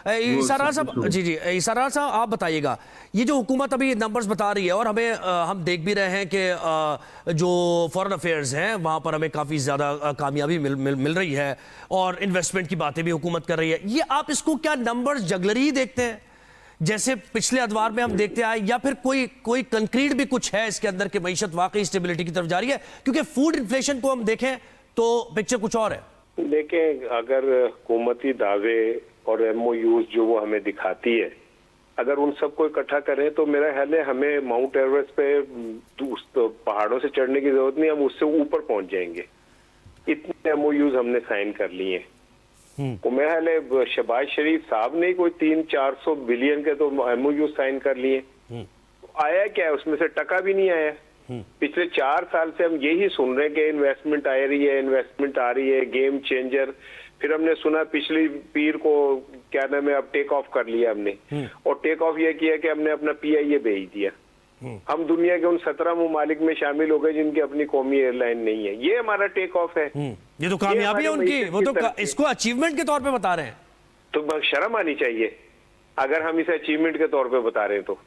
ईसारार साहब, जी जी ईसारार साहब आप बताइएगा, ये जो हुकूमत अभी नंबर्स बता रही है और हमें हम देख भी रहे हैं कि जो फॉरेन अफेयर्स हैं वहाँ पर हमें काफ़ी ज़्यादा कामयाबी मिल रही है और इन्वेस्टमेंट की बातें भी हुकूमत कर रही है, ये आप इसको क्या नंबर्स जगलरी ही देखते हैं जैसे पिछले अदवार में हम देखते आए, या फिर कोई कंक्रीट भी कुछ है इसके अंदर कि मईशत वाकई स्टेबिलिटी की तरफ जा रही है? क्योंकि फूड इन्फ्लेशन को हम देखें तो पिक्चर कुछ और है। देखें, अगर हुकूमती दावे और एमओयूज जो वो हमें दिखाती है, अगर उन सबको इकट्ठा करें तो मेरा ख्याल है हमें माउंट एवरेस्ट पे तो पहाड़ों से चढ़ने की जरूरत नहीं, हम उससे ऊपर पहुंच जाएंगे। इतने एमओयूज हमने साइन कर लिए हैं। तो मेरा ख्याल है शहबाज शरीफ साहब ने कोई 300-400 बिलियन के तो एमओयू साइन कर लिए। आया क्या है उसमें से? टका भी नहीं आया। पिछले 4 साल से हम यही सुन रहे हैं कि इन्वेस्टमेंट आ रही है, इन्वेस्टमेंट आ रही है, गेम चेंजर। फिर हमने सुना पिछली पीर को क्या नाम है, अब टेक ऑफ कर लिया हमने, और टेक ऑफ ये किया कि हमने अपना PIA भेज दिया। हम दुनिया के उन 17 ममालिक में शामिल हो गए जिनकी अपनी कौमी एयरलाइन नहीं है। ये हमारा टेक ऑफ है। ये तो कामयाबी है उनकी, वो तो इसको अचीवमेंट के तौर पे बता रहे हैं। तो शर्म आनी चाहिए अगर हम इसे अचीवमेंट के तौर पे बता रहे हैं तो।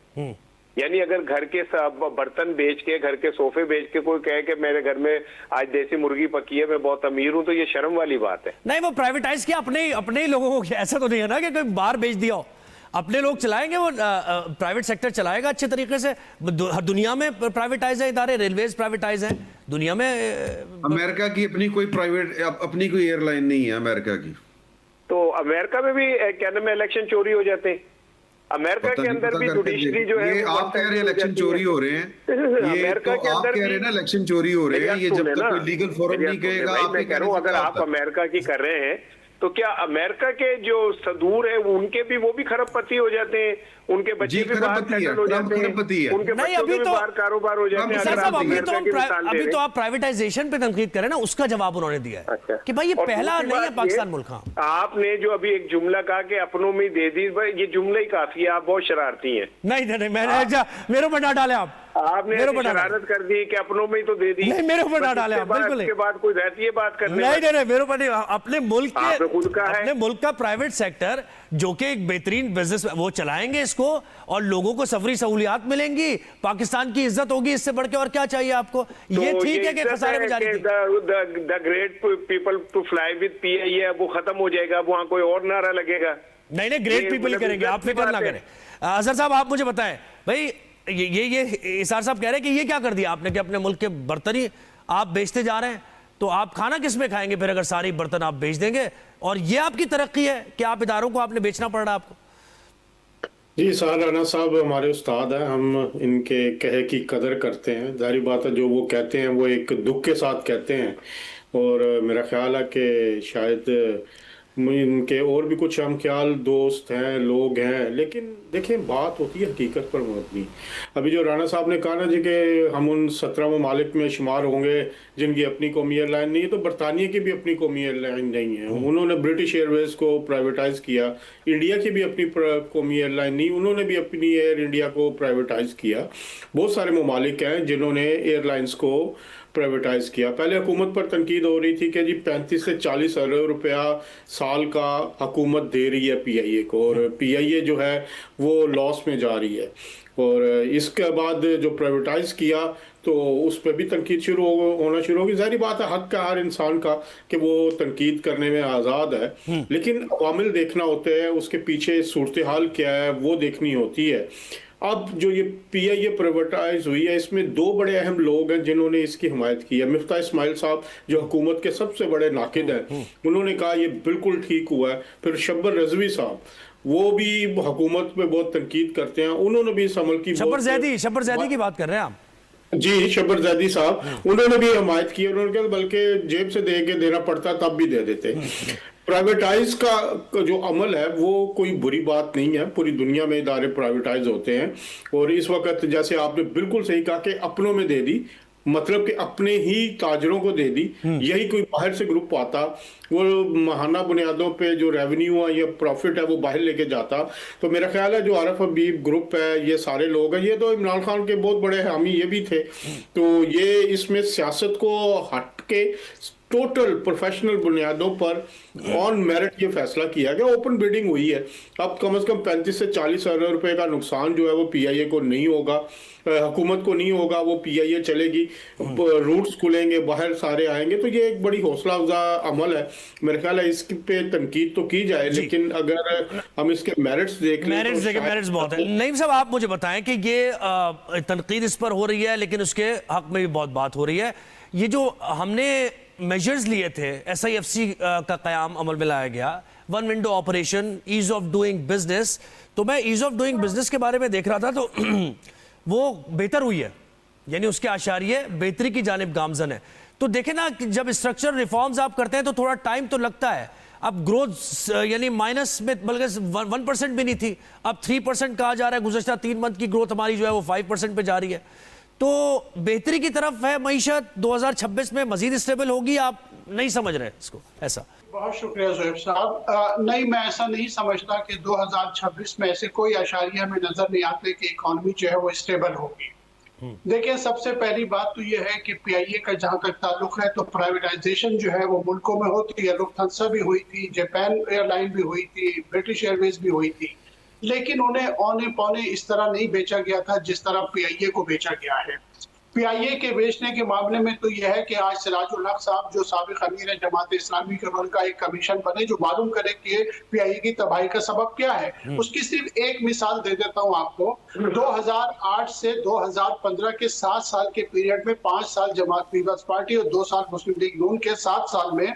यानी अगर घर के बर्तन बेच के, घर के सोफे बेच के कोई कहे कि मेरे घर में आज देसी मुर्गी पकी है, मैं बहुत अमीर हूं, तो ये शर्म वाली बात है। नहीं, वो प्राइवेटाइज किया अपने ही लोगों को, ऐसा तो नहीं है ना कि कोई बाहर बेच दिया हो। अपने लोग चलाएंगे, वो प्राइवेट सेक्टर चलाएगा अच्छे तरीके से। दुनिया में प्राइवेटाइज है इदारे, रेलवेज प्राइवेटाइज है दुनिया में। अमेरिका की अपनी कोई एयरलाइन नहीं है अमेरिका की। तो अमेरिका में भी क्या नाम है, इलेक्शन चोरी हो जाते हैं। अमेरिका के अंदर भी जुडिशरी जो है, आप कह रहे हैं इलेक्शन चोरी हो रहे हैं। अमेरिका के अंदर कह रहे हैं ना इलेक्शन चोरी हो रहे हैं। ये जब तक कोई लीगल फोरम नहीं कहेगा, मैं कह रहा हूँ अगर आप अमेरिका की कर रहे हैं तो क्या अमेरिका के जो सदूर है उनके भी, वो भी खरबपति हो जाते हैं, उनके बच्चे भी बाहर सेटल हो जाते हैं, उनके बच्चों के भी बाहर कारोबार हो जाते हैं। अभी तो आप प्राइवेटाइजेशन पे तनकीद करें ना, उसका जवाब उन्होंने दिया है कि भाई ये पहला नहीं है पाकिस्तान मुल्क। आपने जो अभी एक जुमला कहा कि अपनों में दे दी, ये जुमला ही काफी है। आप बहुत शरारती हैं। नहीं, मैंने मेरे ऊपर ना डाले आपने शरारत कर दी कि अपनों में ही तो दे दी। नहीं, मेरे ऊपर ना डाले आप, बिल्कुल इसके बाद कोई रहती है बात करने? नहीं, मेरे ऊपर नहीं। अपने मुल्क के खुद का है, अपने मुल्क का प्राइवेट सेक्टर जो कि एक बेहतरीन बिजनेस, वो चलाएंगे इसको और लोगों को सफरी सहूलियात मिलेंगी, पाकिस्तान की इज्जत होगी, इससे बढ़ के और क्या चाहिए आपको? ये ठीक है कि खसारे में जारी थी। The great people to fly with PIA वो खत्म हो जाएगा, वहां कोई और नारा लगेगा? नहीं, ग्रेट पीपल ही करेंगे, आप फिक्र ना करें। अजहर साहब आप मुझे बताएं भाई, ये इसार साहब कह रहे हैं कि ये क्या कर दिया आपने कि अपने मुल्क के बर्तन ही आप बेचते जा रहे हैं, तो आप खाना किस में खाएंगे फिर अगर सारी बर्तन आप बेच देंगे? और ये आपकी तरक्की है कि आप इदारों को आपने बेचना पड़ रहा है आपको? जी, साहब राना साहब हमारे उस्ताद हैं, हम इनके कहे की कदर करते हैं। जाहिर बात है जो वो कहते हैं वो एक दुख के साथ कहते हैं, और मेरा ख्याल है कि शायद इनके और भी कुछ हम ख्याल दोस्त हैं, लोग हैं, लेकिन देखें बात होती है हकीकत पर मबनी। अभी जो राणा साहब ने कहा ना जी कि हम उन 17 ममालिक में शुमार होंगे जिनकी अपनी कौमी एयरलाइन नहीं है, तो बरतानिया की भी अपनी कौमी एयरलाइन नहीं है। उन्होंने ब्रिटिश एयरवेज को प्राइवेटाइज किया। इंडिया की भी अपनी कौमी एयरलाइन नहीं, उन्होंने भी अपनी एयर इंडिया को प्राइवेटाइज किया। बहुत सारे ममालिक हैं जिन्होंने एयरलाइंस को प्राइवेटाइज किया। पहले हुकूमत पर तनकीद हो रही थी कि जी 35 से 40 अरब रुपया साल का हुकूमत दे रही है PIA को, और PIA जो है वो लॉस में जा रही है। और इसके बाद जो प्राइवेटाइज किया तो उस पर भी तनकीद होना शुरू होगी। जाहिर बात है हक का हर इंसान का कि वो तनकीद करने में आज़ाद है, लेकिन अवामिल देखना होते हैं, उसके पीछे सूरत हाल क्या है वो देखनी होती है। अब जो ये PIA प्राइवेटाइज हुई है, इसमें 2 बड़े अहम लोग हैं जिन्होंने इसकी हिमायत की है। मिफ्ता इस्माइल साहब जो हुकूमत के सबसे बड़े नाकिद हैं, उन्होंने कहा ये बिल्कुल ठीक हुआ है। फिर शब्बर रजवी साहब, वो भी हुकूमत पे बहुत तनकीद करते हैं, उन्होंने भी इस अमल की शब्बर जैदी की बात कर रहे हैं आप? जी, शब्बर जैदी साहब, उन्होंने भी हिमायत की। उन्होंने कहा बल्कि जेब से दे के देना पड़ता तब भी दे देते। प्राइवेटाइज का जो अमल है वो कोई बुरी बात नहीं है, पूरी दुनिया में इदारे प्राइवेटाइज होते हैं। और इस वक्त जैसे आपने बिल्कुल सही कहा कि अपनों में दे दी, मतलब कि अपने ही ताजरों को दे दी। यही कोई बाहर से ग्रुप आता, वो माहाना बुनियादों पे जो रेवेन्यू है या प्रॉफिट है वो बाहर लेके जाता। तो मेरा ख्याल है जो आरफ हबीब ग्रुप है, ये सारे लोग हैं, ये तो इमरान खान के बहुत बड़े हामी ये भी थे। तो ये इसमें सियासत को हट के टोटल प्रोफेशनल बुनियादों पर ऑन मेरिट ये फैसला किया गया, ओपन बिडिंग हुई है। अब कम से कम 35 से 40 अरब रुपए का नुकसान जो है वो पीआईए को नहीं होगा, हुकूमत को नहीं होगा, वो पीआईए चलेगी, रूट्स खुलेंगे, बाहर सारे आएंगे। तो ये एक बड़ी हौसला अफजा अमल है। मेरे ख्याल है इस पे तनकीद तो की जाए, लेकिन अगर हम इसके मेरिट्स देख लें, मेरिट्स बहुत है। नईम साहब, आप मुझे बताएं कि ये तनकीद इस पर हो रही है, लेकिन उसके हक में भी बहुत बात हो रही है। ये जो हमने मेजर्स लिए थे, SIFC का क़याम अमल में लाया गया, one window operation, ease of doing business, तो मैं ईज ऑफ डूइंग बिजनेस के बारे में देख रहा था तो वो बेहतर हुई है, यानी उसके आशारिये बेहतरी की जानिब गामजन है। तो देखें ना कि जब स्ट्रक्चर रिफॉर्म्स आप करते हैं तो थोड़ा टाइम तो लगता है। अब ग्रोथ यानी माइनस में, बल्कि 1% भी नहीं थी, अब 3% कहा जा रहा है। गुज़श्ता 3 मंथ की ग्रोथ हमारी जो है वो 5% पे जा रही है। तो बेहतरी की तरफ है मईशत। 2026 में मजीद स्टेबल होगी, आप नहीं समझ रहे इसको ऐसा? बहुत शुक्रिया ज़ोहैब साहब। नहीं, मैं ऐसा नहीं समझता कि 2026 में ऐसे कोई आशारिया में नजर नहीं आते कि इकॉनमी जो है वो स्टेबल होगी। देखिए, सबसे पहली बात तो ये है कि पीआईए का जहां तक ताल्लुक है तो प्राइवेटाइजेशन जो है वो मुल्कों में होती है। लुफ्थांसा भी हुई थी, जापान एयरलाइन भी हुई थी, ब्रिटिश एयरवेज भी हुई थी, लेकिन उन्हें औने पौने इस तरह नहीं बेचा गया था जिस तरह पीआईए को बेचा गया है। पीआईए के बेचने के मामले में तो यह है कि आज सिराजुल हक साहब जो साबिक अमीर है जमात इस्लामी के, उनका एक कमीशन बने जो मालूम करे कि पीआईए की तबाही का सबब क्या है। उसकी सिर्फ एक मिसाल दे देता हूं आपको। 2008 से 2015 के 7 साल के पीरियड में 5 साल जमात पीपल्स पार्टी और 2 साल मुस्लिम लीग नून के 7 साल में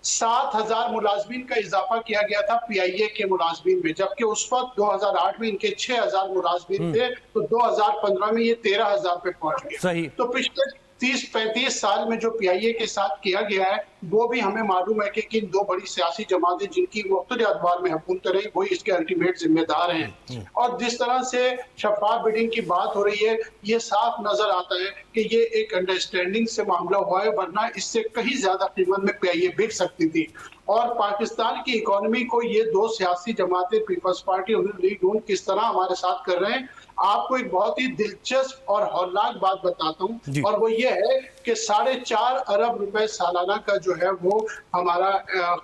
7,000 मुलाजमीन का इजाफा किया गया था पीआईए के मुलाजमीन में, जबकि उस वक्त 2008 में इनके 6,000 मुलाजमीन थे, तो 2015 में ये 13,000 पे पहुंच गए। तो पिछले 30-35 साल में जो पीआईए के साथ किया गया है वो भी हमें मालूम है कि किन दो बड़ी सियासी जमातें जिनकी मुख्तलिफ अदवार में हुकूमत रही वही इसके अल्टीमेट जिम्मेदार हैं। और जिस तरह से शफाफ बिडिंग की बात हो रही है, ये साफ नजर आता है कि ये एक अंडरस्टैंडिंग से मामला हुआ है, वरना इससे कहीं ज्यादा कीमत में पीआईए बिक सकती थी। और पाकिस्तान की इकोनॉमी को ये दो सियासी जमातें, पीपल्स पार्टी और लीग नून, किस तरह हमारे साथ कर रहे हैं। आपको एक बहुत ही दिलचस्प और हौलनाक बात बताता हूँ, और वो ये है कि 4.5 अरब रुपए सालाना का जो है वो हमारा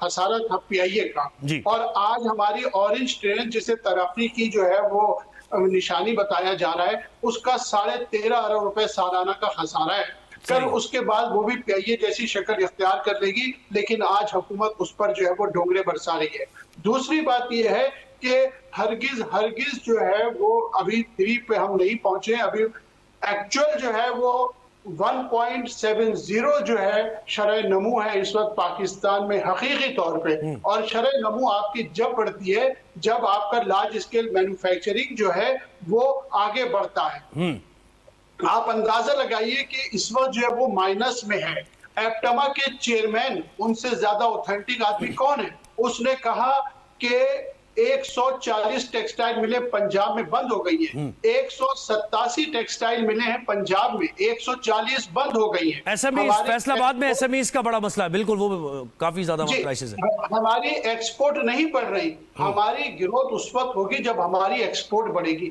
खसारा था पीआईए का, और आज हमारी ऑरेंज ट्रेन जिसे तरक्की की जो है वो निशानी बताया जा रहा है, उसका 13.5 अरब रुपए सालाना का खसारा है। कल उसके बाद वो भी पीआईए जैसी शक्ल इख्तियार कर लेगी, लेकिन आज हुकूमत उस पर जो है वो डोंगरे बरसा रही है। दूसरी बात ये है कि हरगिज जो है वो अभी 3 पे हम नहीं पहुंचे। अभी एक्चुअल जो है वो 1.70 जो है शरह नमू है इस वक्त पाकिस्तान में हकीकी तौर पे। और शरह नमू आपकी जब बढ़ती है जब आपका लार्ज स्केल मैन्युफैक्चरिंग जो है वो आगे बढ़ता है। आप अंदाजा लगाइए कि इस वक्त जो है वो माइनस में है। एप्टमा के चेयरमैन, उनसे ज्यादा ऑथेंटिक आदमी कौन है, उसने कहा कि 140 टेक्सटाइल मिलें पंजाब में बंद हो गई है। 187 टेक्सटाइल मिले हैं पंजाब में, 140 बंद हो गई है। एसएमईज, फैसलाबाद में एसएमईज का बड़ा मसला है, बिल्कुल वो काफी ज्यादा क्राइसिस है। हमारी एक्सपोर्ट नहीं बढ़ रही, हमारी ग्रोथ उस वक्त होगी जब हमारी एक्सपोर्ट बढ़ेगी।